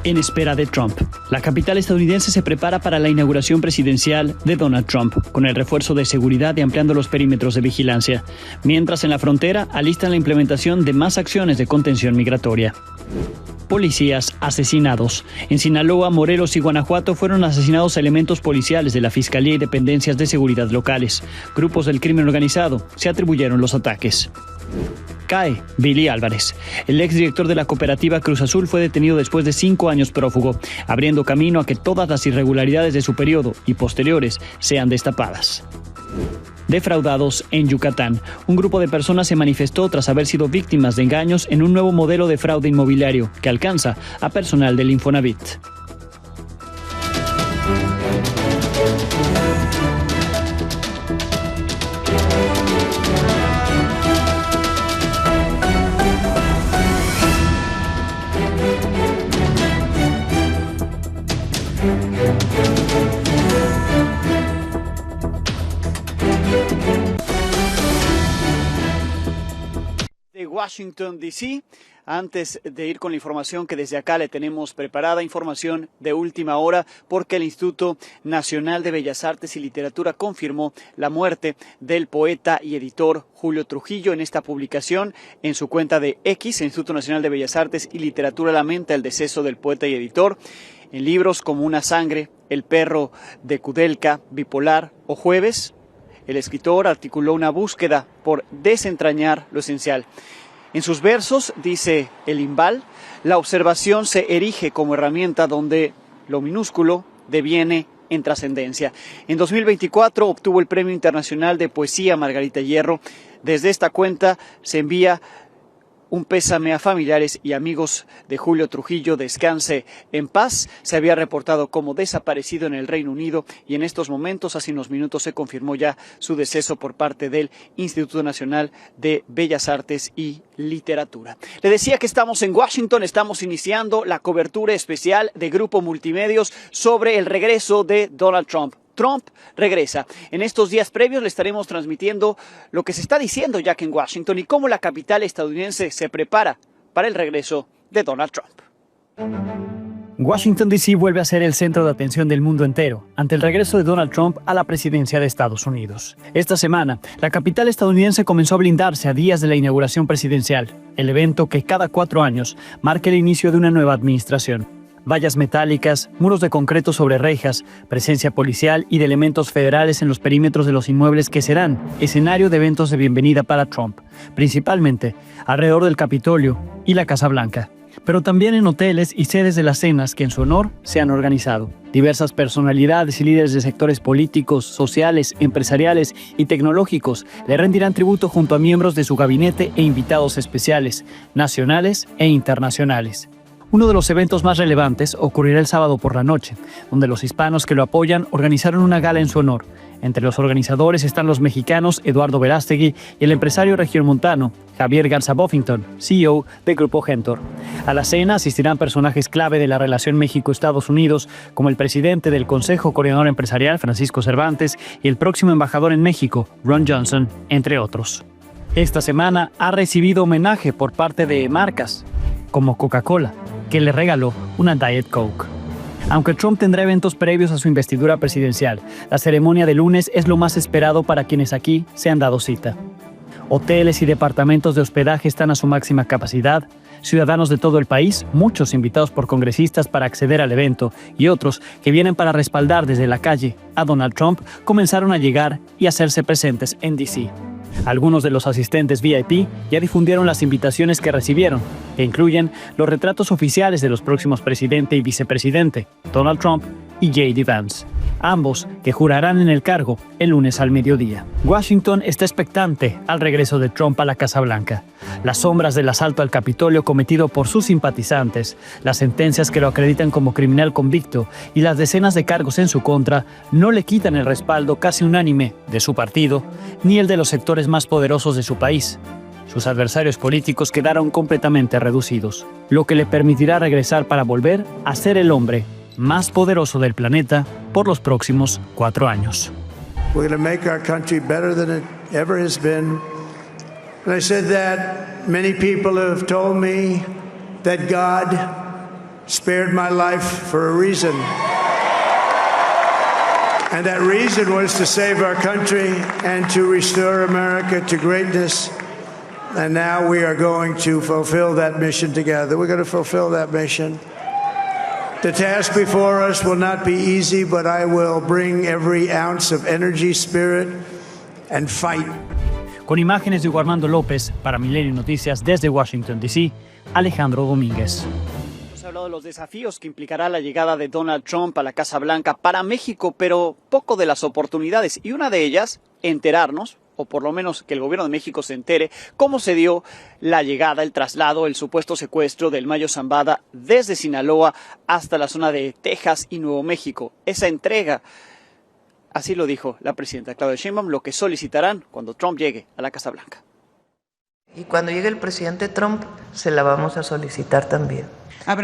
en espera de Trump. La capital estadounidense se prepara para la inauguración presidencial de Donald Trump, con el refuerzo de seguridad y ampliando los perímetros de vigilancia. Mientras en la frontera alistan la implementación de más acciones de contención migratoria. Policías asesinados. En Sinaloa, Morelos y Guanajuato fueron asesinados elementos policiales de la Fiscalía y dependencias de seguridad locales. Grupos del crimen organizado se atribuyeron los ataques. Cae Billy Álvarez. El exdirector de la cooperativa Cruz Azul fue detenido después de 5 años prófugo, abriendo camino a que todas las irregularidades de su periodo y posteriores sean destapadas. Defraudados en Yucatán. Un grupo de personas se manifestó tras haber sido víctimas de engaños en un nuevo modelo de fraude inmobiliario que alcanza a personal del Infonavit. De Washington, D.C., antes de ir con la información que desde acá le tenemos preparada, información de última hora, porque el Instituto Nacional de Bellas Artes y Literatura confirmó la muerte del poeta y editor Julio Trujillo. En esta publicación, en su cuenta de X, el Instituto Nacional de Bellas Artes y Literatura lamenta el deceso del poeta y editor. En libros como Una sangre, El perro de Kudelka, Bipolar o Jueves, el escritor articuló una búsqueda por desentrañar lo esencial. En sus versos, dice el Imbal, la observación se erige como herramienta donde lo minúsculo deviene en trascendencia. En 2024 obtuvo el Premio Internacional de Poesía Margarita Hierro. Desde esta cuenta se envía un pésame a familiares y amigos de Julio Trujillo. Descanse en paz. Se había reportado como desaparecido en el Reino Unido y en estos momentos, hace unos minutos, se confirmó ya su deceso por parte del Instituto Nacional de Bellas Artes y Literatura. Le decía que estamos en Washington, estamos iniciando la cobertura especial de Grupo Multimedios sobre el regreso de Donald Trump. Trump regresa. En estos días previos le estaremos transmitiendo lo que se está diciendo ya que en Washington y cómo la capital estadounidense se prepara para el regreso de Donald Trump. Washington, D.C. vuelve a ser el centro de atención del mundo entero ante el regreso de Donald Trump a la presidencia de Estados Unidos. Esta semana, la capital estadounidense comenzó a blindarse a días de la inauguración presidencial, el evento que cada 4 años marca el inicio de una nueva administración. Vallas metálicas, muros de concreto sobre rejas, presencia policial y de elementos federales en los perímetros de los inmuebles que serán escenario de eventos de bienvenida para Trump, principalmente alrededor del Capitolio y la Casa Blanca, pero también en hoteles y sedes de las cenas que en su honor se han organizado. Diversas personalidades y líderes de sectores políticos, sociales, empresariales y tecnológicos le rendirán tributo junto a miembros de su gabinete e invitados especiales, nacionales e internacionales. Uno de los eventos más relevantes ocurrirá el sábado por la noche, donde los hispanos que lo apoyan organizaron una gala en su honor. Entre los organizadores están los mexicanos Eduardo Verástegui y el empresario regiomontano Javier Garza Buffington, CEO de Grupo Gentor. A la cena asistirán personajes clave de la relación México-Estados Unidos, como el presidente del Consejo Coordinador Empresarial, Francisco Cervantes, y el próximo embajador en México, Ron Johnson, entre otros. Esta semana ha recibido homenaje por parte de marcas como Coca-Cola, que le regaló una Diet Coke. Aunque Trump tendrá eventos previos a su investidura presidencial, la ceremonia de lunes es lo más esperado para quienes aquí se han dado cita. Hoteles y departamentos de hospedaje están a su máxima capacidad, ciudadanos de todo el país, muchos invitados por congresistas para acceder al evento y otros que vienen para respaldar desde la calle a Donald Trump, comenzaron a llegar y hacerse presentes en D.C. Algunos de los asistentes VIP ya difundieron las invitaciones que recibieron, que incluyen los retratos oficiales de los próximos presidente y vicepresidente, Donald Trump y J.D. Vance, ambos que jurarán en el cargo el lunes al mediodía. Washington está expectante al regreso de Trump a la Casa Blanca. Las sombras del asalto al Capitolio cometido por sus simpatizantes, las sentencias que lo acreditan como criminal convicto y las decenas de cargos en su contra no le quitan el respaldo casi unánime de su partido ni el de los sectores más poderosos de su país. Sus adversarios políticos quedaron completamente reducidos, lo que le permitirá regresar para volver a ser el hombre más poderoso del planeta por los próximos 4 años. We're going to make our country better than it ever has been. And I said that many people have told me that God spared my life for a reason. And that reason was to save our country and to restore America to greatness. And now we are going to fulfill that mission together. We're going to fulfill that mission. The task before us will not be easy, but I will bring every ounce of energy, spirit, and fight. Con imágenes de Hugo Armando López, para Milenio Noticias desde Washington, D.C., Alejandro Domínguez. Hemos hablado de los desafíos que implicará la llegada de Donald Trump a la Casa Blanca para México, pero poco de las oportunidades. Y una de ellas, enterarnos, o por lo menos que el gobierno de México se entere, cómo se dio la llegada, el traslado, el supuesto secuestro del Mayo Zambada desde Sinaloa hasta la zona de Texas y Nuevo México. Esa entrega, así lo dijo la presidenta Claudia Sheinbaum, lo que solicitarán cuando Trump llegue a la Casa Blanca. Y cuando llegue el presidente Trump, se la vamos a solicitar también.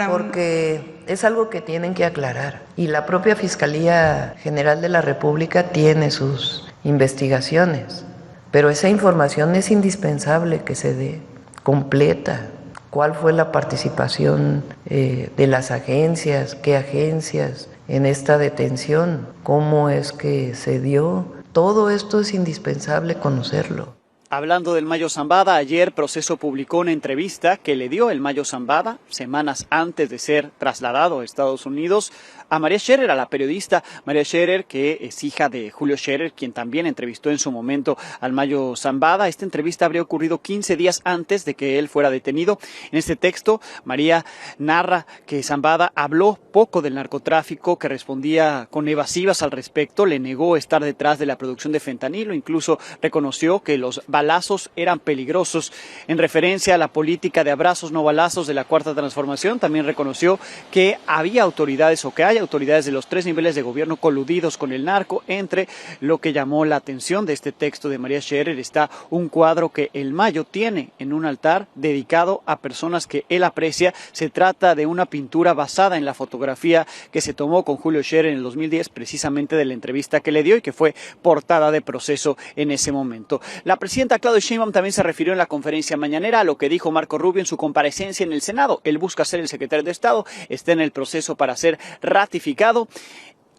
Porque es algo que tienen que aclarar. Y la propia Fiscalía General de la República tiene sus investigaciones. Pero esa información es indispensable que se dé completa. ¿Cuál fue la participación de las agencias? ¿Qué agencias en esta detención? ¿Cómo es que se dio? Todo esto es indispensable conocerlo. Hablando del Mayo Zambada, ayer Proceso publicó una entrevista que le dio el Mayo Zambada, semanas antes de ser trasladado a Estados Unidos, a María Scherer, a la periodista María Scherer, que es hija de Julio Scherer, quien también entrevistó en su momento al Mayo Zambada. Esta entrevista habría ocurrido 15 días antes de que él fuera detenido. En este texto, María narra que Zambada habló poco del narcotráfico, que respondía con evasivas al respecto, le negó estar detrás de la producción de fentanilo, incluso reconoció que los balazos eran peligrosos. En referencia a la política de abrazos no balazos de la Cuarta Transformación, también reconoció que había autoridades o que hay autoridades de los 3 niveles de gobierno coludidos con el narco. Entre lo que llamó la atención de este texto de María Scherer está un cuadro que el Mayo tiene en un altar dedicado a personas que él aprecia. Se trata de una pintura basada en la fotografía que se tomó con Julio Scherer en el 2010, precisamente de la entrevista que le dio y que fue portada de Proceso en ese momento. La presidenta Claudia Sheinbaum también se refirió en la conferencia mañanera a lo que dijo Marco Rubio en su comparecencia en el Senado. Él busca ser el secretario de Estado, está en el proceso para ser ratificado.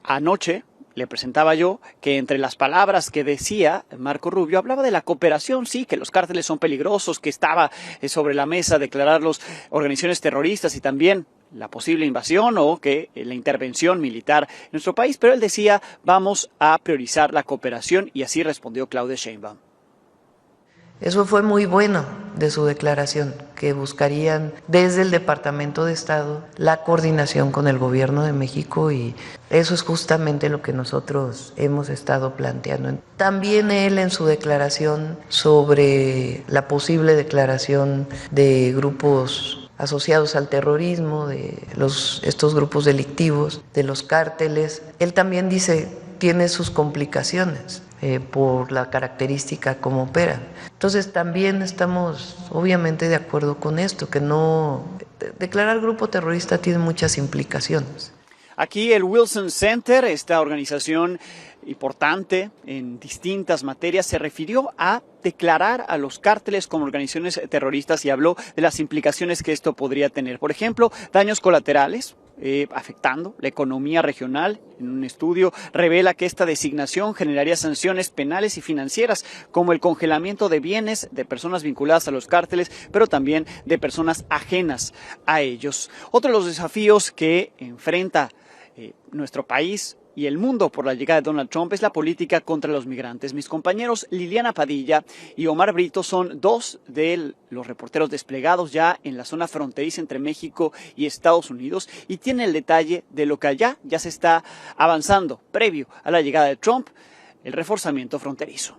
Anoche le presentaba yo que entre las palabras que decía Marco Rubio hablaba de la cooperación, sí, que los cárteles son peligrosos, que estaba sobre la mesa declararlos organizaciones terroristas y también la posible invasión o que la intervención militar en nuestro país, pero él decía vamos a priorizar la cooperación y así respondió Claudia Sheinbaum. Eso fue muy bueno de su declaración, que buscarían desde el Departamento de Estado la coordinación con el Gobierno de México y eso es justamente lo que nosotros hemos estado planteando. También él en su declaración sobre la posible declaración de grupos asociados al terrorismo, de estos grupos delictivos, de los cárteles, él también dice tiene sus complicaciones. Por la característica como operan. Entonces también estamos obviamente de acuerdo con esto, que no declarar grupo terrorista tiene muchas implicaciones. Aquí el Wilson Center, esta organización importante en distintas materias, se refirió a declarar a los cárteles como organizaciones terroristas y habló de las implicaciones que esto podría tener. Por ejemplo, daños colaterales, afectando la economía regional. En un estudio revela que esta designación generaría sanciones penales y financieras, como el congelamiento de bienes de personas vinculadas a los cárteles, pero también de personas ajenas a ellos. Otro de los desafíos que enfrenta nuestro país y el mundo por la llegada de Donald Trump es la política contra los migrantes. Mis compañeros Liliana Padilla y Omar Brito son dos de los reporteros desplegados ya en la zona fronteriza entre México y Estados Unidos y tienen el detalle de lo que allá ya se está avanzando previo a la llegada de Trump, el reforzamiento fronterizo.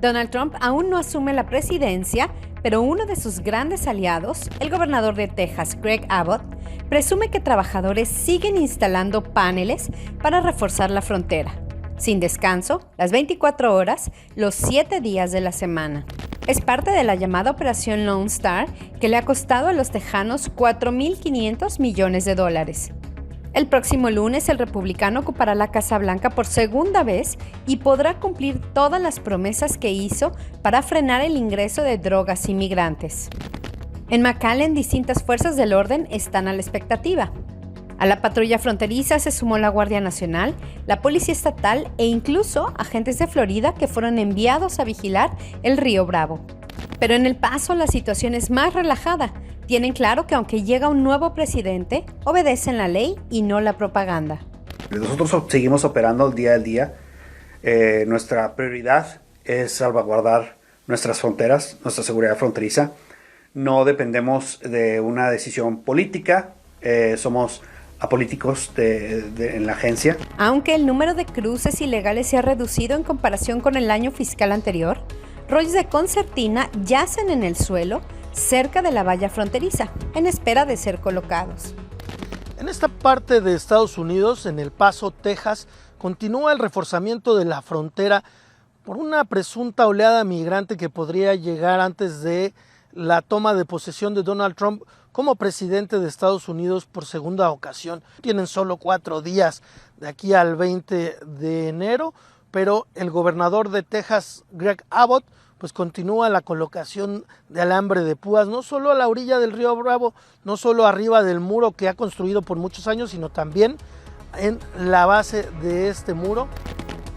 Donald Trump aún no asume la presidencia, pero uno de sus grandes aliados, el gobernador de Texas, Greg Abbott, presume que trabajadores siguen instalando paneles para reforzar la frontera, sin descanso, las 24 horas, los 7 días de la semana. Es parte de la llamada Operación Lone Star, que le ha costado a los tejanos $4.500 millones. El próximo lunes, el republicano ocupará la Casa Blanca por segunda vez y podrá cumplir todas las promesas que hizo para frenar el ingreso de drogas y migrantes. En McAllen, distintas fuerzas del orden están a la expectativa. A la patrulla fronteriza se sumó la Guardia Nacional, la Policía Estatal e incluso agentes de Florida que fueron enviados a vigilar el Río Bravo. Pero en El Paso la situación es más relajada. Tienen claro que aunque llega un nuevo presidente, obedecen la ley y no la propaganda. Nosotros seguimos operando día al día. Nuestra prioridad es salvaguardar nuestras fronteras, nuestra seguridad fronteriza. No dependemos de una decisión política, somos apolíticos en la agencia. Aunque el número de cruces ilegales se ha reducido en comparación con el año fiscal anterior, rollos de concertina yacen en el suelo cerca de la valla fronteriza, en espera de ser colocados. En esta parte de Estados Unidos, en El Paso, Texas, continúa el reforzamiento de la frontera por una presunta oleada migrante que podría llegar antes de la toma de posesión de Donald Trump como presidente de Estados Unidos por segunda ocasión. Tienen solo 4 días de aquí al 20 de enero, pero el gobernador de Texas, Greg Abbott, pues continúa la colocación de alambre de púas, no solo a la orilla del río Bravo, no solo arriba del muro que ha construido por muchos años, sino también en la base de este muro.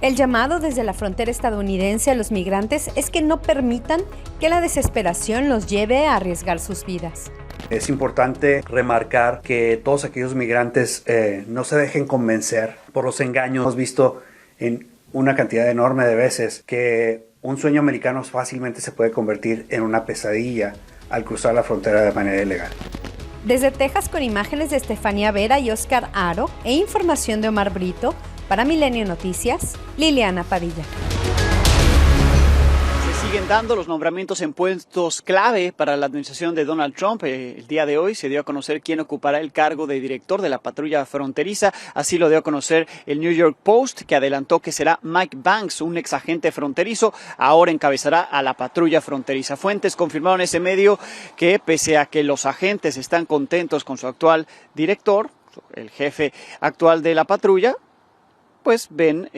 El llamado desde la frontera estadounidense a los migrantes es que no permitan que la desesperación los lleve a arriesgar sus vidas. Es importante remarcar que todos aquellos migrantes no se dejen convencer por los engaños. Hemos visto en una cantidad enorme de veces que un sueño americano fácilmente se puede convertir en una pesadilla al cruzar la frontera de manera ilegal. Desde Texas, con imágenes de Estefanía Vera y Oscar Aro e información de Omar Brito, para Milenio Noticias, Liliana Padilla. Siguen dando los nombramientos en puestos clave para la administración de Donald Trump. El día de hoy se dio a conocer quién ocupará el cargo de director de la patrulla fronteriza. Así lo dio a conocer el New York Post, que adelantó que será Mike Banks, un ex agente fronterizo. Ahora encabezará a la patrulla fronteriza. Fuentes confirmaron en ese medio que pese a que los agentes están contentos con su actual director, el jefe actual de la patrulla, pues ven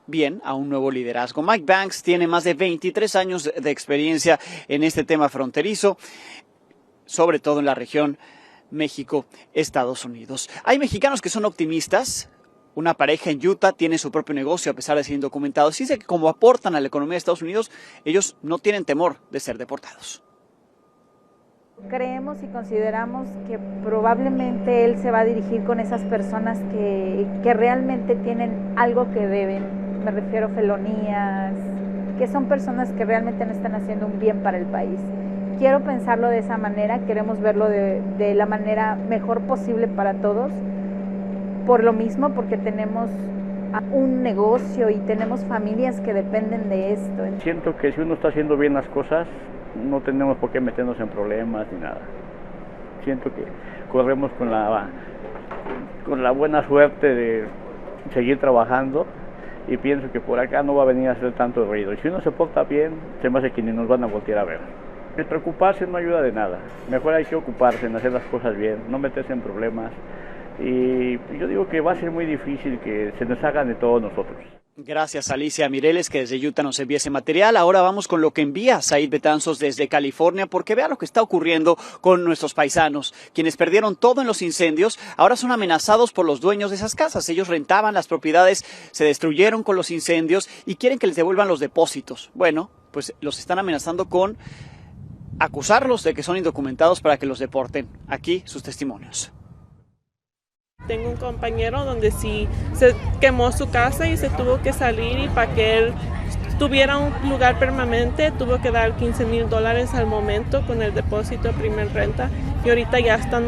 bien a un nuevo liderazgo. Mike Banks tiene más de 23 años de experiencia en este tema fronterizo, sobre todo en la región México-Estados Unidos. Hay mexicanos que son optimistas. Una pareja en Utah tiene su propio negocio a pesar de ser indocumentados. Dice que como aportan a la economía de Estados Unidos, ellos no tienen temor de ser deportados. Creemos y consideramos que probablemente él se va a dirigir con esas personas que realmente tienen algo que deben, me refiero a felonías, que son personas que realmente no están haciendo un bien para el país. Quiero pensarlo de esa manera, queremos verlo de la manera mejor posible para todos, por lo mismo, porque tenemos un negocio y tenemos familias que dependen de esto. Siento que si uno está haciendo bien las cosas, no tenemos por qué meternos en problemas ni nada. Siento que corremos con la buena suerte de seguir trabajando y pienso que por acá no va a venir a hacer tanto ruido. Y si uno se porta bien, se me hace que ni nos van a voltear a ver. El preocuparse no ayuda de nada. Mejor hay que ocuparse en hacer las cosas bien, no meterse en problemas. Y yo digo que va a ser muy difícil que se nos hagan de todos nosotros. Gracias Alicia Mireles, que desde Utah nos envía ese material. Ahora vamos con lo que envía Said Betanzos desde California, porque vea lo que está ocurriendo con nuestros paisanos. Quienes perdieron todo en los incendios, ahora son amenazados por los dueños de esas casas. Ellos rentaban las propiedades, se destruyeron con los incendios y quieren que les devuelvan los depósitos. Bueno, pues los están amenazando con acusarlos de que son indocumentados para que los deporten. Aquí sus testimonios. Tengo un compañero donde sí se quemó su casa y se tuvo que salir, y para que él tuviera un lugar permanente tuvo que dar $15,000 al momento con el depósito de primer renta, y ahorita ya está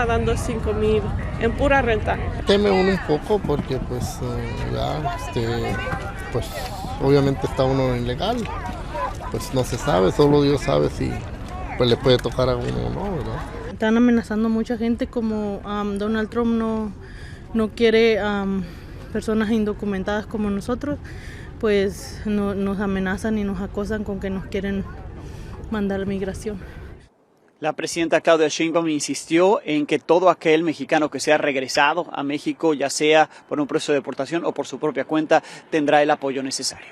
dando $5,000 en pura renta. Teme uno un poco porque pues pues obviamente está uno ilegal, pues no se sabe, solo Dios sabe si pues le puede tocar a uno o no, ¿verdad? Están amenazando a mucha gente, como Donald Trump no quiere personas indocumentadas como nosotros, pues nos amenazan y nos acosan con que nos quieren mandar migración. La presidenta Claudia Sheinbaum insistió en que todo aquel mexicano que sea regresado a México, ya sea por un proceso de deportación o por su propia cuenta, tendrá el apoyo necesario.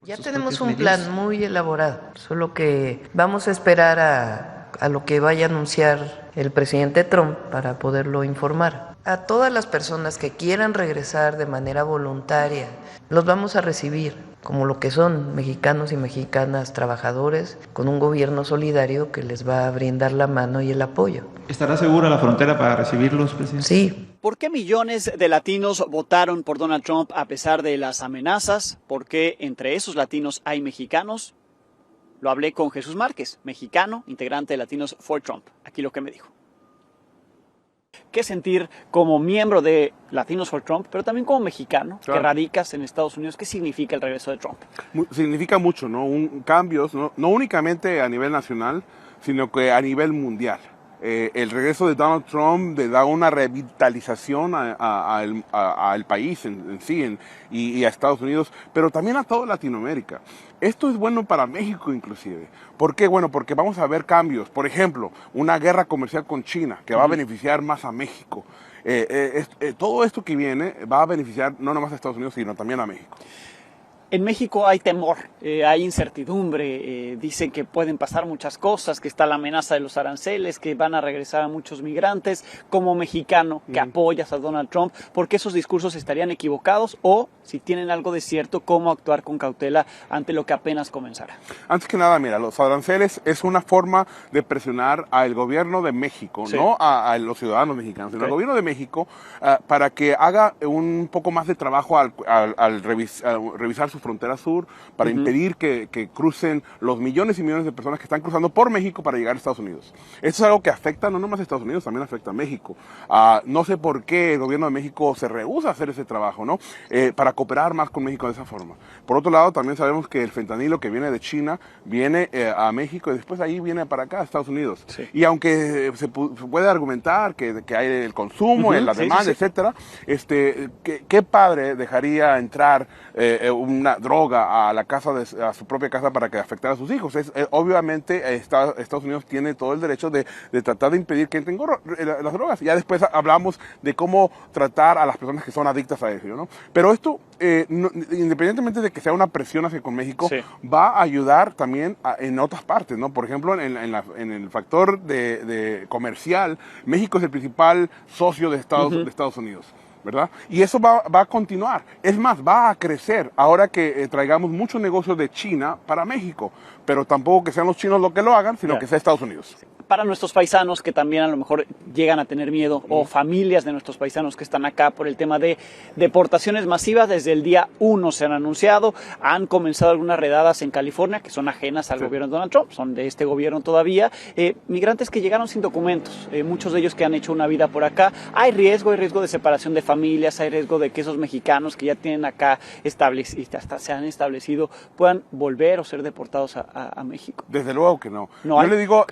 Ya tenemos un plan muy elaborado, solo que vamos a esperar a lo que vaya a anunciar el presidente Trump para poderlo informar. A todas las personas que quieran regresar de manera voluntaria, los vamos a recibir como lo que son, mexicanos y mexicanas trabajadores, con un gobierno solidario que les va a brindar la mano y el apoyo. ¿Estará segura la frontera para recibirlos, presidente? Sí. ¿Por qué millones de latinos votaron por Donald Trump a pesar de las amenazas? ¿Por qué entre esos latinos hay mexicanos? Lo hablé con Jesús Márquez, mexicano, integrante de Latinos for Trump. Aquí lo que me dijo. ¿Qué sentir como miembro de Latinos for Trump, pero también como mexicano, claro, que radicas en Estados Unidos? ¿Qué significa el regreso de Trump? Significa mucho, ¿no? Cambios, no únicamente a nivel nacional, sino que a nivel mundial. El regreso de Donald Trump le da una revitalización al país en sí y a Estados Unidos, pero también a toda Latinoamérica. Esto es bueno para México inclusive. ¿Por qué? Bueno, porque vamos a ver cambios. Por ejemplo, una guerra comercial con China que va a beneficiar más a México. Todo esto que viene va a beneficiar no nomás a Estados Unidos, sino también a México. En México hay temor, hay incertidumbre, dicen que pueden pasar muchas cosas, que está la amenaza de los aranceles, que van a regresar a muchos migrantes. Como mexicano que apoyas a Donald Trump, ¿por qué esos discursos estarían equivocados? O, si tienen algo de cierto, ¿cómo actuar con cautela ante lo que apenas comenzará? Antes que nada, mira, los aranceles es una forma de presionar al gobierno de México, sí, no a los ciudadanos mexicanos, sino al gobierno de México para que haga un poco más de trabajo al revisar su frontera sur, para impedir que crucen los millones y millones de personas que están cruzando por México para llegar a Estados Unidos. Esto es algo que afecta no nomás a Estados Unidos, también afecta a México. No sé por qué el gobierno de México se rehúsa a hacer ese trabajo, ¿no? Para cooperar más con México de esa forma. Por otro lado, también sabemos que el fentanilo que viene de China viene a México y después ahí viene para acá, a Estados Unidos. Sí. Y aunque se puede argumentar que hay el consumo, la demanda, etcétera, qué padre dejaría entrar una droga a la casa a su propia casa para que afectara a sus hijos. Obviamente Estados Unidos tiene todo el derecho de tratar de impedir que entren las drogas. Ya después hablamos de cómo tratar a las personas que son adictas a eso, ¿no? Pero esto, independientemente de que sea una presión hacia con México, sí, va a ayudar también en otras partes, ¿no? Por ejemplo, en el factor de comercial, México es el principal socio de Estados Unidos, ¿verdad? Y eso va a continuar. Es más, va a crecer ahora que traigamos muchos negocios de China para México, pero tampoco que sean los chinos los que lo hagan, sino que sea Estados Unidos. Para nuestros paisanos que también a lo mejor llegan a tener miedo, o familias de nuestros paisanos que están acá por el tema de deportaciones masivas, desde el día 1 se han anunciado, han comenzado algunas redadas en California que son ajenas al gobierno de Donald Trump, son de este gobierno todavía, migrantes que llegaron sin documentos, muchos de ellos que han hecho una vida por acá. Hay riesgo de separación de familias, hay riesgo de que esos mexicanos que ya tienen acá hasta se han establecido puedan volver o ser deportados a México. Desde luego que no. Yo le digo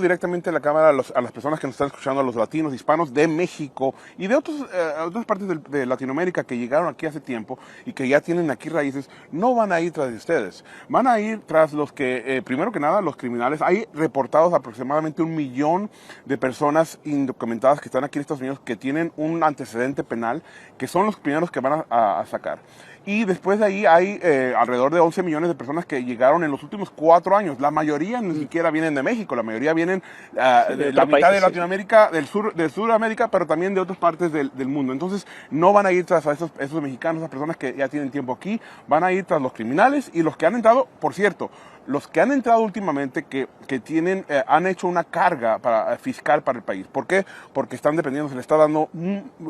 directamente a la cámara, a las personas que nos están escuchando, a los latinos, hispanos de México y de otras partes de Latinoamérica que llegaron aquí hace tiempo y que ya tienen aquí raíces, no van a ir tras de ustedes. Van a ir tras los que, primero que nada, los criminales. Hay reportados aproximadamente 1 millón de personas indocumentadas que están aquí en Estados Unidos que tienen un antecedente penal, que son los primeros que van a sacar. Y después de ahí hay alrededor de 11 millones de personas que llegaron en los últimos 4 años. La mayoría ni siquiera vienen de México, la mayoría vienen de la mitad de Latinoamérica, del sur de América, pero también de otras partes del mundo. Entonces no van a ir tras esos mexicanos, esas personas que ya tienen tiempo aquí, van a ir tras los criminales y los que han entrado, por cierto, los que han entrado últimamente que han hecho una carga fiscal para el país. ¿Por qué? Porque están dependiendo, se les está dando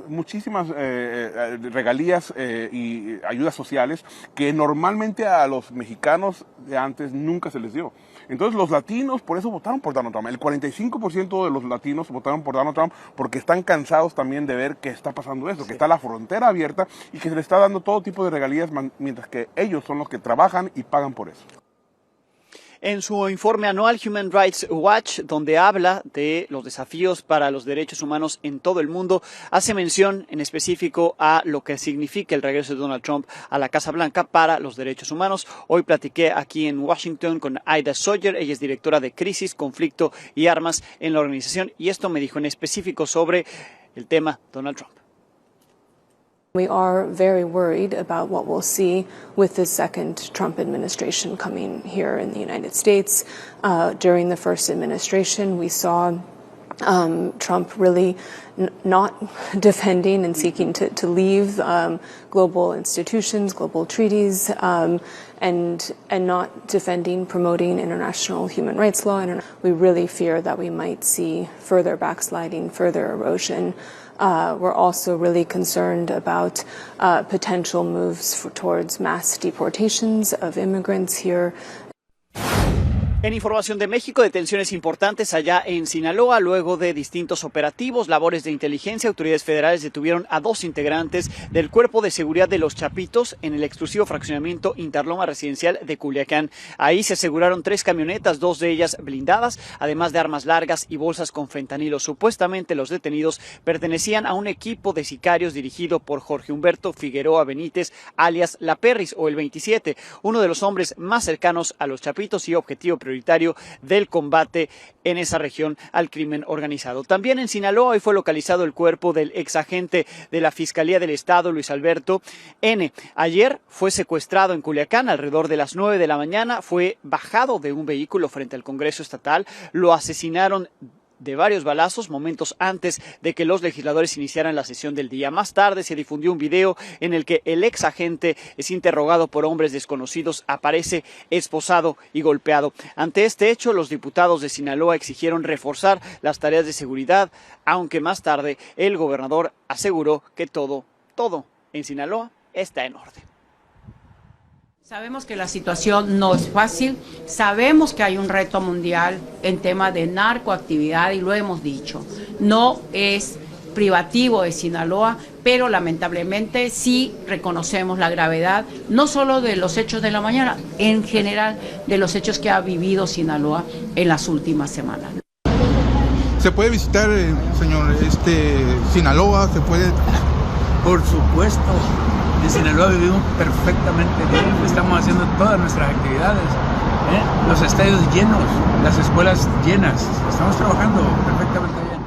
muchísimas regalías y ayudas sociales que normalmente a los mexicanos de antes nunca se les dio. Entonces los latinos por eso votaron por Donald Trump. El 45% de los latinos votaron por Donald Trump porque están cansados también de ver que está pasando eso, que está la frontera abierta y que se les está dando todo tipo de regalías mientras que ellos son los que trabajan y pagan por eso. En su informe anual Human Rights Watch, donde habla de los desafíos para los derechos humanos en todo el mundo, hace mención en específico a lo que significa el regreso de Donald Trump a la Casa Blanca para los derechos humanos. Hoy platiqué aquí en Washington con Aida Sawyer, ella es directora de Crisis, Conflicto y Armas en la organización, y esto me dijo en específico sobre el tema Donald Trump. We are very worried about what we'll see with the second Trump administration coming here in the United States. During the first administration, we saw Trump really not defending and seeking to leave global institutions, global treaties, and not defending, promoting international human rights law. We really fear that we might see further backsliding, further erosion. We're also really concerned about potential moves towards mass deportations of immigrants here. En información de México, detenciones importantes allá en Sinaloa. Luego de distintos operativos, labores de inteligencia, autoridades federales detuvieron a 2 integrantes del Cuerpo de Seguridad de los Chapitos en el exclusivo fraccionamiento Interloma Residencial de Culiacán. Ahí se aseguraron 3 camionetas, 2 de ellas blindadas, además de armas largas y bolsas con fentanilo. Supuestamente los detenidos pertenecían a un equipo de sicarios dirigido por Jorge Humberto Figueroa Benítez, alias La Perris o el 27, uno de los hombres más cercanos a los Chapitos y objetivo prioritario del combate en esa región al crimen organizado. También en Sinaloa hoy fue localizado el cuerpo del exagente de la Fiscalía del Estado, Luis Alberto N. Ayer fue secuestrado en Culiacán alrededor de las 9 de la mañana, fue bajado de un vehículo frente al Congreso Estatal, lo asesinaron de varios balazos momentos antes de que los legisladores iniciaran la sesión del día. Más tarde se difundió un video en el que el ex agente es interrogado por hombres desconocidos, aparece esposado y golpeado. Ante este hecho, los diputados de Sinaloa exigieron reforzar las tareas de seguridad, aunque más tarde el gobernador aseguró que todo en Sinaloa está en orden. Sabemos que la situación no es fácil, sabemos que hay un reto mundial en tema de narcoactividad y lo hemos dicho, no es privativo de Sinaloa, pero lamentablemente sí reconocemos la gravedad, no solo de los hechos de la mañana, en general de los hechos que ha vivido Sinaloa en las últimas semanas. ¿Se puede visitar, señor, Sinaloa? ¿Se puede? Por supuesto. En Sinaloa vivimos perfectamente bien, estamos haciendo todas nuestras actividades, los estadios llenos, las escuelas llenas, estamos trabajando perfectamente bien.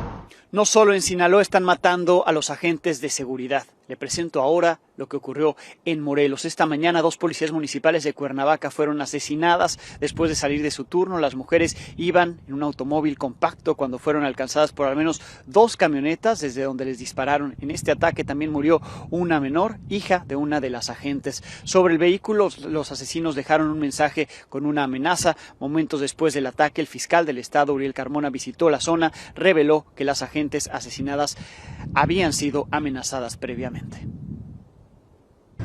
No solo en Sinaloa están matando a los agentes de seguridad. Le presento ahora lo que ocurrió en Morelos. Esta mañana 2 policías municipales de Cuernavaca fueron asesinadas después de salir de su turno. Las mujeres iban en un automóvil compacto cuando fueron alcanzadas por al menos 2 camionetas desde donde les dispararon. En este ataque también murió una menor, hija de una de las agentes. Sobre el vehículo, los asesinos dejaron un mensaje con una amenaza. Momentos después del ataque, el fiscal del estado, Uriel Carmona, visitó la zona, reveló que las agentes asesinadas habían sido amenazadas previamente.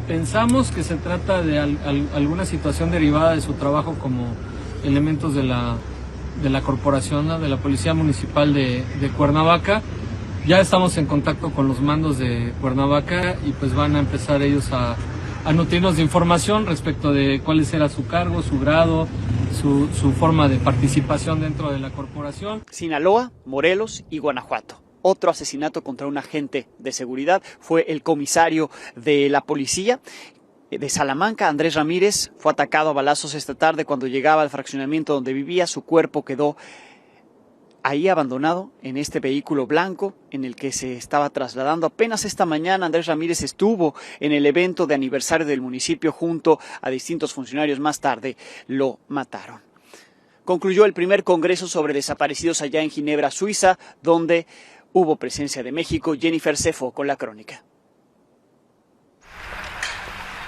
Pensamos que se trata de alguna situación derivada de su trabajo como elementos de la corporación, ¿no?, de la Policía Municipal de Cuernavaca. Ya estamos en contacto con los mandos de Cuernavaca y pues van a empezar ellos a nutrirnos de información respecto de cuál era su cargo, su grado, su forma de participación dentro de la corporación. Sinaloa, Morelos y Guanajuato. Otro asesinato contra un agente de seguridad fue el comisario de la policía de Salamanca, Andrés Ramírez, fue atacado a balazos esta tarde cuando llegaba al fraccionamiento donde vivía. Su cuerpo quedó ahí abandonado en este vehículo blanco en el que se estaba trasladando. Apenas esta mañana Andrés Ramírez estuvo en el evento de aniversario del municipio junto a distintos funcionarios. Más tarde lo mataron. Concluyó el primer congreso sobre desaparecidos allá en Ginebra, Suiza, donde hubo presencia de México. Jennifer Cefo con la crónica.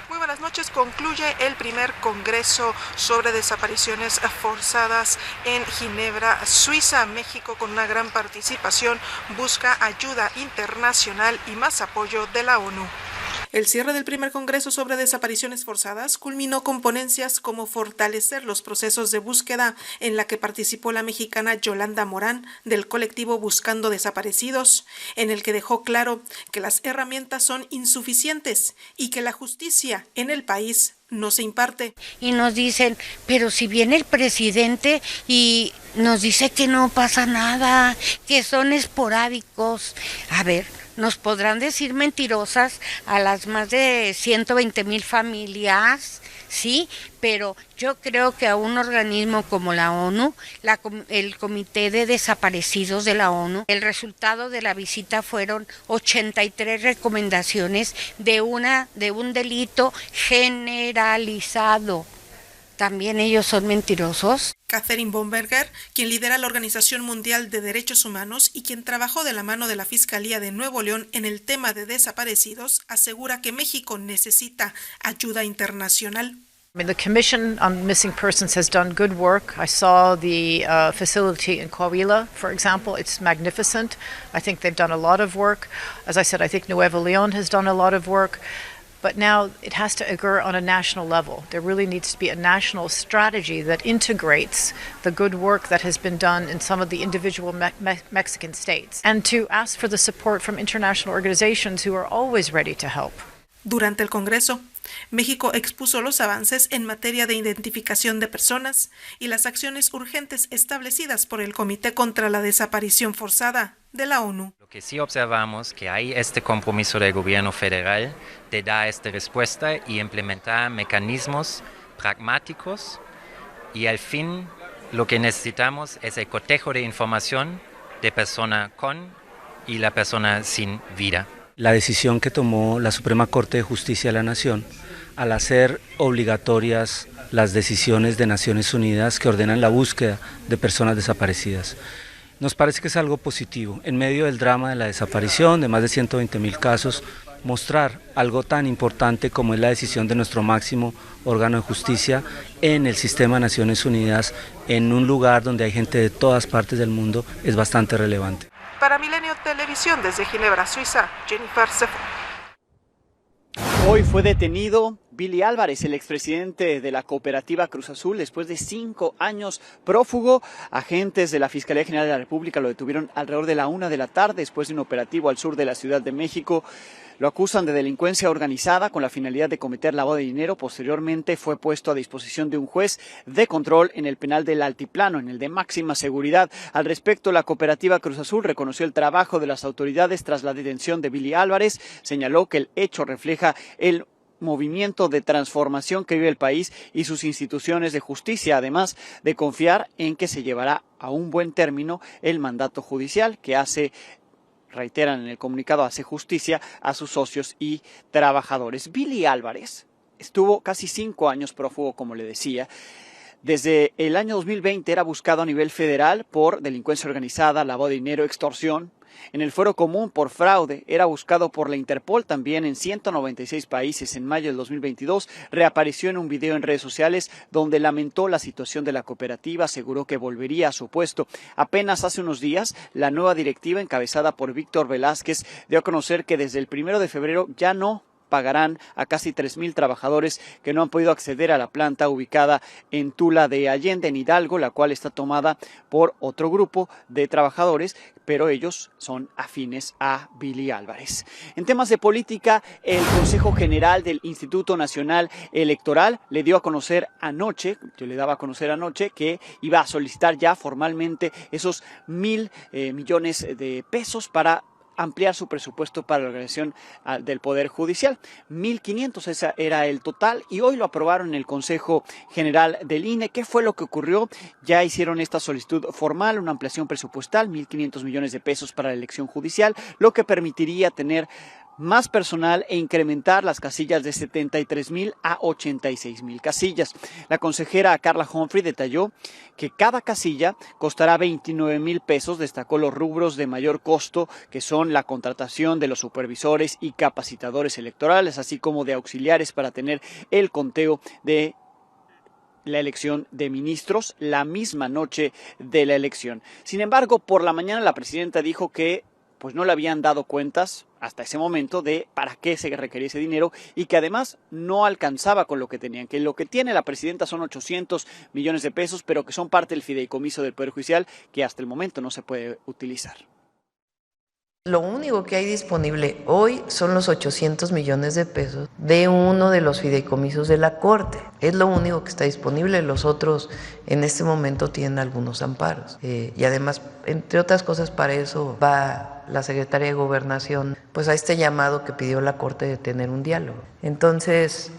Muy buenas noches. Concluye el primer congreso sobre desapariciones forzadas en Ginebra, Suiza. México, con una gran participación, busca ayuda internacional y más apoyo de la ONU. El cierre del primer Congreso sobre desapariciones forzadas culminó con ponencias como fortalecer los procesos de búsqueda, en la que participó la mexicana Yolanda Morán del colectivo Buscando Desaparecidos, en el que dejó claro que las herramientas son insuficientes y que la justicia en el país no se imparte. Y nos dicen, pero si viene el presidente y nos dice que no pasa nada, que son esporádicos. A ver, nos podrán decir mentirosas a las más de 120,000 familias, sí, pero yo creo que a un organismo como la ONU, el Comité de Desaparecidos de la ONU, el resultado de la visita fueron 83 recomendaciones de un delito generalizado. ¿También ellos son mentirosos? Catherine Bomberger, quien lidera la Organización Mundial de Derechos Humanos y quien trabajó de la mano de la Fiscalía de Nuevo León en el tema de desaparecidos, asegura que México necesita ayuda internacional. I mean, the Commission on Missing Persons has done good work. I saw the facility in Coahuila, for example. It's magnificent. I think they've done a lot of work. As I said, I think Nuevo León has done a lot of work. But now it has to occur on a national level. There really needs to be a national strategy that integrates the good work that has been done in some of the individual Mexican states, and to ask for the support from international organizations who are always ready to help. Durante el Congreso, México expuso los avances en materia de identificación de personas y las acciones urgentes establecidas por el Comité contra la Desaparición Forzada de la ONU. Lo que sí observamos que hay este compromiso del gobierno federal de dar esta respuesta y implementar mecanismos pragmáticos, y al fin lo que necesitamos es el cotejo de información de persona con y la persona sin vida. La decisión que tomó la Suprema Corte de Justicia de la Nación al hacer obligatorias las decisiones de Naciones Unidas que ordenan la búsqueda de personas desaparecidas. Nos parece que es algo positivo. En medio del drama de la desaparición de más de 120,000 casos, mostrar algo tan importante como es la decisión de nuestro máximo órgano de justicia en el sistema de Naciones Unidas, en un lugar donde hay gente de todas partes del mundo, es bastante relevante. Para Milenio Televisión, desde Ginebra, Suiza, Jennifer Sefo. Hoy fue detenido Billy Álvarez, el expresidente de la cooperativa Cruz Azul, después de 5 años prófugo. Agentes de la Fiscalía General de la República lo detuvieron alrededor de la 1 de la tarde, después de un operativo al sur de la Ciudad de México. Lo acusan de delincuencia organizada con la finalidad de cometer lavado de dinero. Posteriormente fue puesto a disposición de un juez de control en el penal del Altiplano, en el de máxima seguridad. Al respecto, la cooperativa Cruz Azul reconoció el trabajo de las autoridades tras la detención de Billy Álvarez. Señaló que el hecho refleja el movimiento de transformación que vive el país y sus instituciones de justicia, además de confiar en que se llevará a un buen término el mandato judicial que reiteran en el comunicado, hace justicia a sus socios y trabajadores. Billy Álvarez estuvo casi 5 años prófugo, como le decía. Desde el año 2020 era buscado a nivel federal por delincuencia organizada, lavado de dinero, extorsión. En el Fuero Común por fraude, era buscado por la Interpol también en 196 países. En mayo del 2022 reapareció en un video en redes sociales donde lamentó la situación de la cooperativa, aseguró que volvería a su puesto. Apenas hace unos días, la nueva directiva encabezada por Víctor Velázquez dio a conocer que desde el 1 de febrero ya no pagarán a casi 3,000 trabajadores que no han podido acceder a la planta ubicada en Tula de Allende, en Hidalgo, la cual está tomada por otro grupo de trabajadores, pero ellos son afines a Billy Álvarez. En temas de política, el Consejo General del Instituto Nacional Electoral le daba a conocer anoche que iba a solicitar ya formalmente esos 1,000 millones de pesos para ampliar su presupuesto para la organización del Poder Judicial. 1,500, ese era el total, y hoy lo aprobaron en el Consejo General del INE. ¿Qué fue lo que ocurrió? Ya hicieron esta solicitud formal, una ampliación presupuestal, 1,500 millones de pesos para la elección judicial, lo que permitiría tener más personal e incrementar las casillas de 73,000 a 86,000 casillas. La consejera Carla Humphrey detalló que cada casilla costará 29,000 pesos. Destacó los rubros de mayor costo, que son la contratación de los supervisores y capacitadores electorales, así como de auxiliares para tener el conteo de la elección de ministros la misma noche de la elección. Sin embargo, por la mañana la presidenta dijo que pues no le habían dado cuentas hasta ese momento de para qué se requería ese dinero y que además no alcanzaba con lo que tenían, que lo que tiene la presidenta son 800 millones de pesos, pero que son parte del fideicomiso del Poder Judicial que hasta el momento no se puede utilizar. Lo único que hay disponible hoy son los 800 millones de pesos de uno de los fideicomisos de la Corte. Es lo único que está disponible. Los otros en este momento tienen algunos amparos. Y además, entre otras cosas, para eso va la Secretaría de Gobernación pues a este llamado que pidió la Corte de tener un diálogo. Entonces,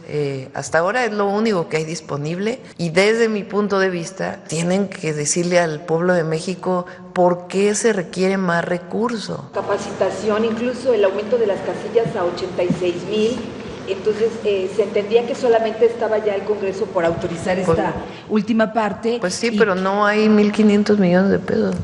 hasta ahora es lo único que hay disponible y desde mi punto de vista tienen que decirle al pueblo de México por qué se requiere más recurso. Capacitación, incluso el aumento de las casillas a 86,000. Entonces se entendía que solamente estaba ya el Congreso por autorizar esta última parte. Pues sí, pero no hay 1.500 millones de pesos.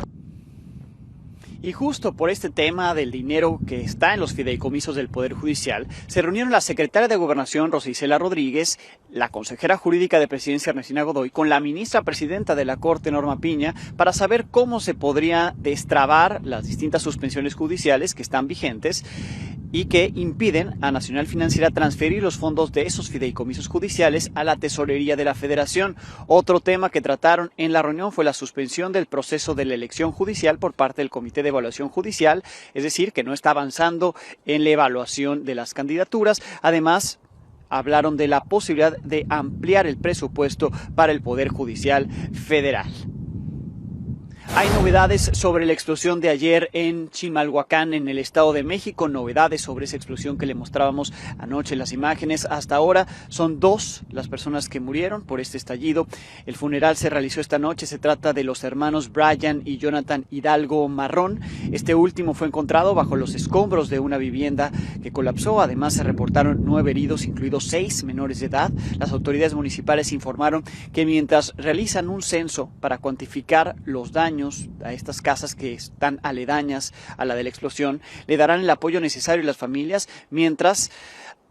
Y justo por este tema del dinero que está en los fideicomisos del Poder Judicial, se reunieron la secretaria de Gobernación, Rosa Isela Rodríguez, la consejera jurídica de Presidencia, Ernestina Godoy, con la ministra presidenta de la Corte, Norma Piña, para saber cómo se podría destrabar las distintas suspensiones judiciales que están vigentes y que impiden a Nacional Financiera transferir los fondos de esos fideicomisos judiciales a la tesorería de la Federación. Otro tema que trataron en la reunión fue la suspensión del proceso de la elección judicial por parte del Comité de Evaluación Judicial, es decir, que no está avanzando en la evaluación de las candidaturas. Además, hablaron de la posibilidad de ampliar el presupuesto para el Poder Judicial Federal. Hay novedades sobre la explosión de ayer en Chimalhuacán, en el Estado de México. Novedades sobre esa explosión que le mostrábamos anoche en las imágenes. Hasta ahora son 2 las personas que murieron por este estallido. El funeral se realizó esta noche. Se trata de los hermanos Brian y Jonathan Hidalgo Marrón. Este último fue encontrado bajo los escombros de una vivienda que colapsó. Además, se reportaron 9 heridos, incluidos 6 menores de edad. Las autoridades municipales informaron que mientras realizan un censo para cuantificar los daños a estas casas que están aledañas a la de la explosión, le darán el apoyo necesario a las familias, mientras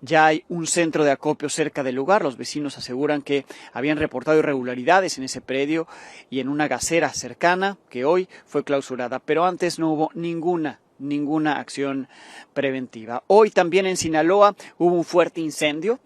ya hay un centro de acopio cerca del lugar. Los vecinos aseguran que habían reportado irregularidades en ese predio y en una gasera cercana que hoy fue clausurada, pero antes no hubo ninguna acción preventiva. Hoy también en Sinaloa hubo un fuerte incendio.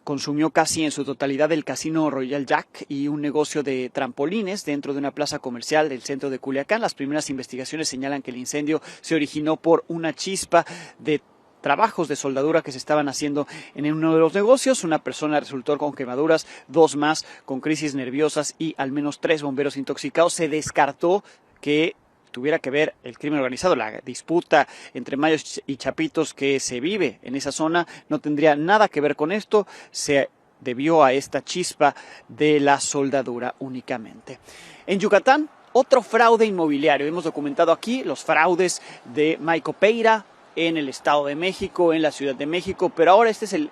Consumió casi en su totalidad el casino Royal Jack y un negocio de trampolines dentro de una plaza comercial del centro de Culiacán. Las primeras investigaciones señalan que el incendio se originó por una chispa de trabajos de soldadura que se estaban haciendo en uno de los negocios. Una persona resultó con quemaduras, 2 más con crisis nerviosas y al menos 3 bomberos intoxicados. Se descartó que tuviera que ver el crimen organizado. La disputa entre Mayos y Chapitos que se vive en esa zona no tendría nada que ver con esto, se debió a esta chispa de la soldadura únicamente. En Yucatán, otro fraude inmobiliario. Hemos documentado aquí los fraudes de Maico Peira en el Estado de México, en la Ciudad de México, pero ahora este es el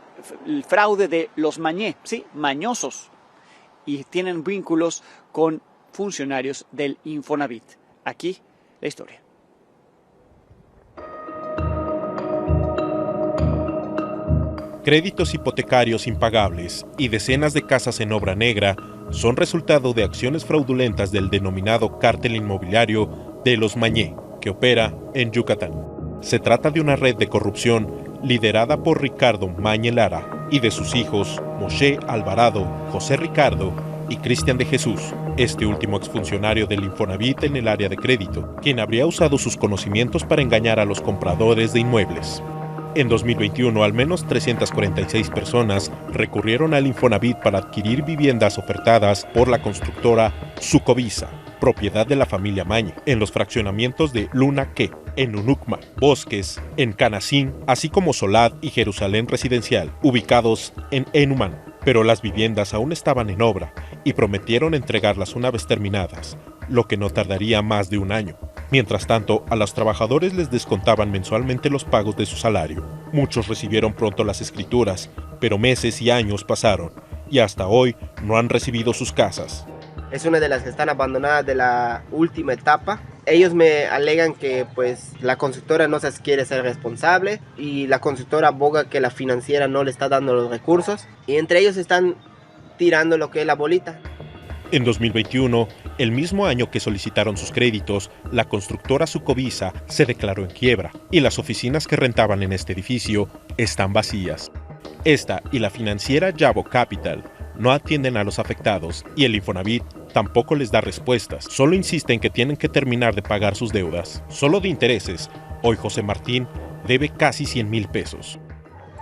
fraude de los Mañé, ¿sí? Mañosos, y tienen vínculos con funcionarios del Infonavit. Aquí la historia. Créditos hipotecarios impagables y decenas de casas en obra negra son resultado de acciones fraudulentas del denominado cártel inmobiliario de los Mañé, que opera en Yucatán. Se trata de una red de corrupción liderada por Ricardo Mañé Lara y de sus hijos Moshe Alvarado, José Ricardo y Cristian de Jesús, este último exfuncionario del Infonavit en el área de crédito, quien habría usado sus conocimientos para engañar a los compradores de inmuebles. En 2021, al menos 346 personas recurrieron al Infonavit para adquirir viviendas ofertadas por la constructora Sucovisa, propiedad de la familia Mañé, en los fraccionamientos de Luna Que, en Unucma, Bosques, en Canacín, así como Solad y Jerusalén Residencial, ubicados en Enuman. Pero las viviendas aún estaban en obra y prometieron entregarlas una vez terminadas, lo que no tardaría más de un año. Mientras tanto, a los trabajadores les descontaban mensualmente los pagos de su salario. Muchos recibieron pronto las escrituras, pero meses y años pasaron y hasta hoy no han recibido sus casas. Es una de las que están abandonadas de la última etapa. Ellos me alegan que pues la constructora no se quiere ser responsable y la constructora aboga que la financiera no le está dando los recursos y entre ellos están tirando lo que es la bolita. En 2021, el mismo año que solicitaron sus créditos, la constructora Sucovisa se declaró en quiebra y las oficinas que rentaban en este edificio están vacías. Esta y la financiera Yabo Capital no atienden a los afectados y el Infonavit tampoco les da respuestas, solo insiste en que tienen que terminar de pagar sus deudas. Solo de intereses, hoy José Martín debe casi 100,000 pesos.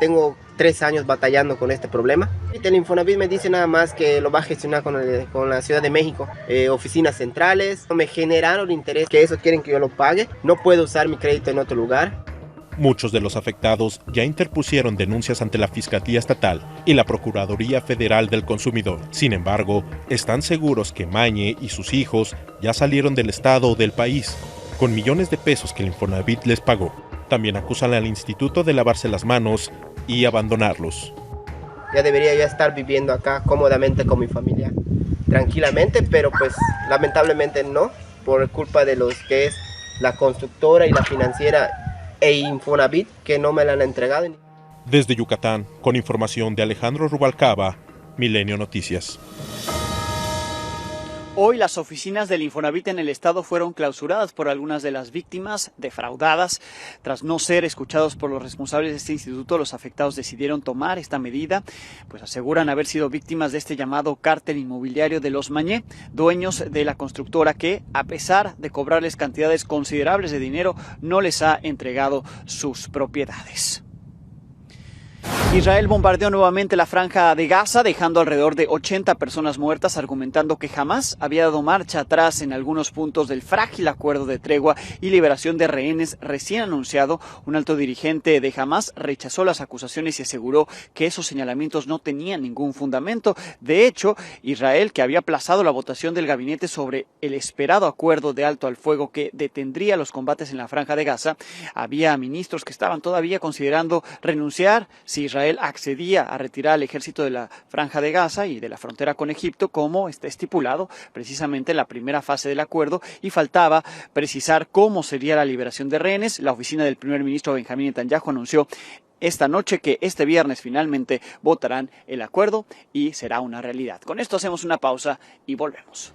Tengo 3 años batallando con este problema. El Infonavit me dice nada más que lo va a gestionar con la Ciudad de México. Oficinas centrales, me generaron interés, que eso quieren que yo lo pague. No puedo usar mi crédito en otro lugar. Muchos de los afectados ya interpusieron denuncias ante la Fiscalía Estatal y la Procuraduría Federal del Consumidor. Sin embargo, están seguros que Mañe y sus hijos ya salieron del estado o del país, con millones de pesos que el Infonavit les pagó. También acusan al instituto de lavarse las manos y abandonarlos. Ya debería yo estar viviendo acá cómodamente con mi familia, tranquilamente, pero pues lamentablemente no, por culpa de los que es la constructora y la financiera e Infonavit, que no me la han entregado. Desde Yucatán, con información de Alejandro Rubalcaba, Milenio Noticias. Hoy las oficinas del Infonavit en el estado fueron clausuradas por algunas de las víctimas defraudadas. Tras no ser escuchados por los responsables de este instituto, los afectados decidieron tomar esta medida, pues aseguran haber sido víctimas de este llamado cártel inmobiliario de los Mañé, dueños de la constructora que, a pesar de cobrarles cantidades considerables de dinero, no les ha entregado sus propiedades. Israel bombardeó nuevamente la franja de Gaza, dejando alrededor de 80 personas muertas, argumentando que jamás había dado marcha atrás en algunos puntos del frágil acuerdo de tregua y liberación de rehenes recién anunciado. Un alto dirigente de Hamás rechazó las acusaciones y aseguró que esos señalamientos no tenían ningún fundamento. De hecho, Israel, que había aplazado la votación del gabinete sobre el esperado acuerdo de alto al fuego que detendría los combates en la franja de Gaza, había ministros que estaban todavía considerando renunciar si Israel accedía a retirar al ejército de la franja de Gaza y de la frontera con Egipto, como está estipulado precisamente en la primera fase del acuerdo, y faltaba precisar cómo sería la liberación de rehenes. La oficina del primer ministro Benjamín Netanyahu anunció esta noche que este viernes finalmente votarán el acuerdo y será una realidad. Con esto hacemos una pausa y volvemos.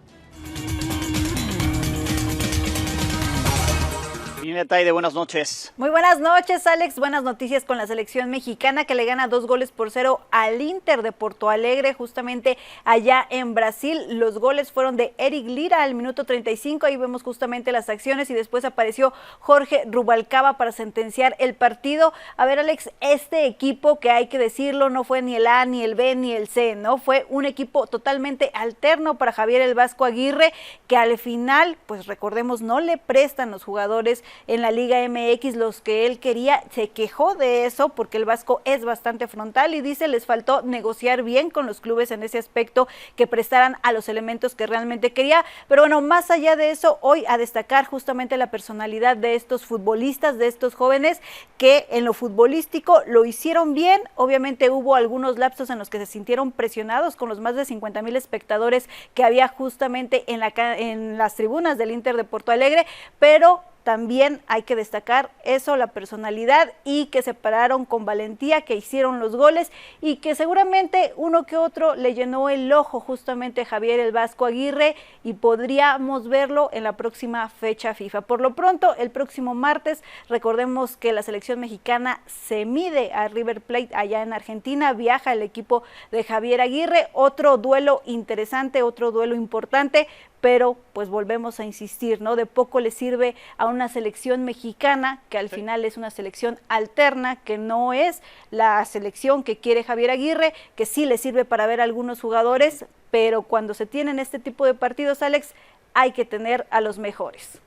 Línea Taide, buenas noches. Muy buenas noches, Alex. Buenas noticias con la selección mexicana que le gana 2-0 al Inter de Porto Alegre, justamente allá en Brasil. Los goles fueron de Eric Lira al minuto 35, ahí vemos justamente las acciones, y después apareció Jorge Rubalcaba para sentenciar el partido. A ver, Alex, este equipo, que hay que decirlo, no fue ni el A, ni el B, ni el C, ¿no? Fue un equipo totalmente alterno para Javier el Vasco Aguirre, que al final, pues recordemos, no le prestan los jugadores en la Liga MX los que él quería. Se quejó de eso porque el Vasco es bastante frontal y dice les faltó negociar bien con los clubes en ese aspecto, que prestaran a los elementos que realmente quería. Pero bueno, más allá de eso, hoy a destacar justamente la personalidad de estos futbolistas, de estos jóvenes que en lo futbolístico lo hicieron bien. Obviamente hubo algunos lapsos en los que se sintieron presionados con los más de 50,000 espectadores que había justamente en las tribunas del Inter de Porto Alegre, pero también hay que destacar eso, la personalidad, y que se pararon con valentía, que hicieron los goles y que seguramente uno que otro le llenó el ojo justamente Javier el Vasco Aguirre, y podríamos verlo en la próxima fecha FIFA. Por lo pronto, el próximo martes, recordemos que la selección mexicana se mide a River Plate allá en Argentina, viaja el equipo de Javier Aguirre, otro duelo interesante, otro duelo importante, pero pues volvemos a insistir, ¿no? De poco le sirve a una selección mexicana, que al final es una selección alterna, que no es la selección que quiere Javier Aguirre, que sí le sirve para ver a algunos jugadores, pero cuando se tienen este tipo de partidos, Alex, hay que tener a los mejores.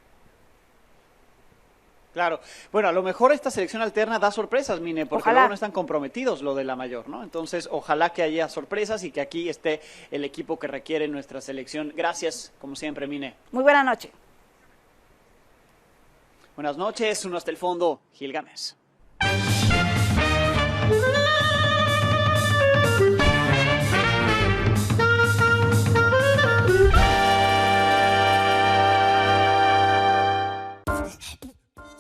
Claro. Bueno, a lo mejor esta selección alterna da sorpresas, Mine, porque Ojalá. luego no están comprometidos lo de la mayor, ¿no? Entonces, ojalá que haya sorpresas y que aquí esté el equipo que requiere nuestra selección. Gracias, como siempre, Mine. Muy buena noche. Buenas noches, uno hasta el fondo, Gil Gámez.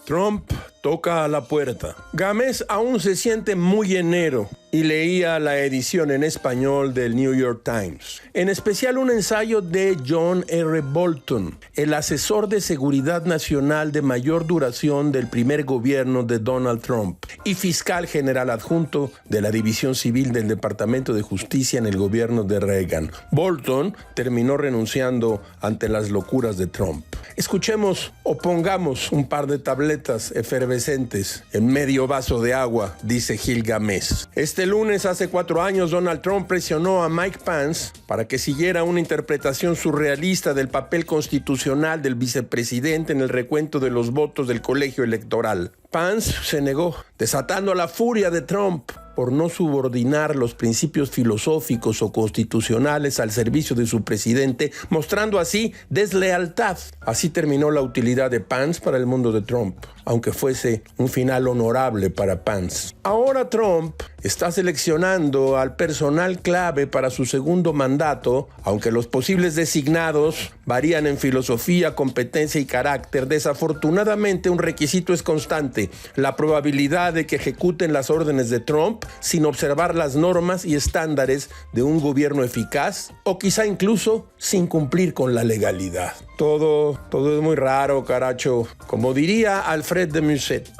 Trump toca a la puerta. Gámez aún se siente muy enero y leía la edición en español del New York Times, en especial un ensayo de John R. Bolton, el asesor de seguridad nacional de mayor duración del primer gobierno de Donald Trump y fiscal general adjunto de la División Civil del Departamento de Justicia en el gobierno de Reagan. Bolton terminó renunciando ante las locuras de Trump. Escuchemos o pongamos un par de tabletas efervescentes en medio vaso de agua, dice Gil Gámez. Este lunes, hace 4 años, Donald Trump presionó a Mike Pence para que siguiera una interpretación surrealista del papel constitucional del vicepresidente en el recuento de los votos del colegio electoral. Pence se negó, desatando la furia de Trump por no subordinar los principios filosóficos o constitucionales al servicio de su presidente, mostrando así deslealtad. Así terminó la utilidad de Pence para el mundo de Trump, aunque fuese un final honorable para Pence. Ahora Trump está seleccionando al personal clave para su segundo mandato, aunque los posibles designados varían en filosofía, competencia y carácter. Desafortunadamente, un requisito es constante: la probabilidad de que ejecuten las órdenes de Trump sin observar las normas y estándares de un gobierno eficaz, o quizá incluso sin cumplir con la legalidad. Todo es muy raro, caracho. Como diría Alfred de Musset,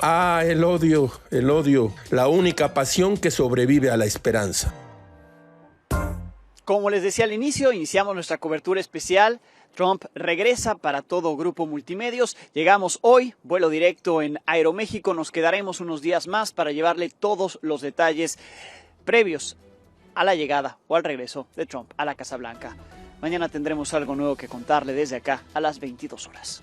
el odio, la única pasión que sobrevive a la esperanza. Como les decía al inicio, iniciamos nuestra cobertura especial. Trump regresa para todo Grupo Multimedios. Llegamos hoy, vuelo directo en Aeroméxico. Nos quedaremos unos días más para llevarle todos los detalles previos a la llegada o al regreso de Trump a la Casa Blanca. Mañana tendremos algo nuevo que contarle desde acá a las 22 horas.